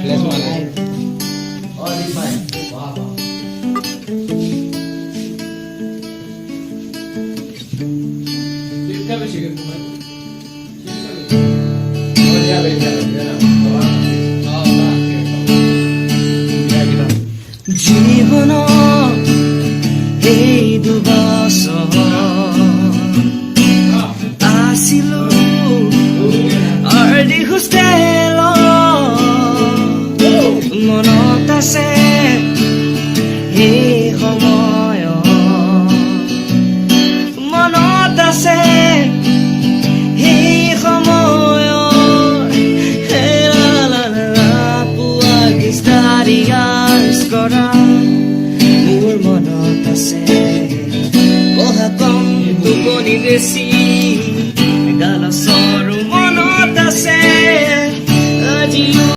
Flash mana? Oh, this one. Wow. Kita bersih kan? Oh dia beda. জীবন এই দুবছৰ আছিলো অৰ্ধি hostel মনত আছে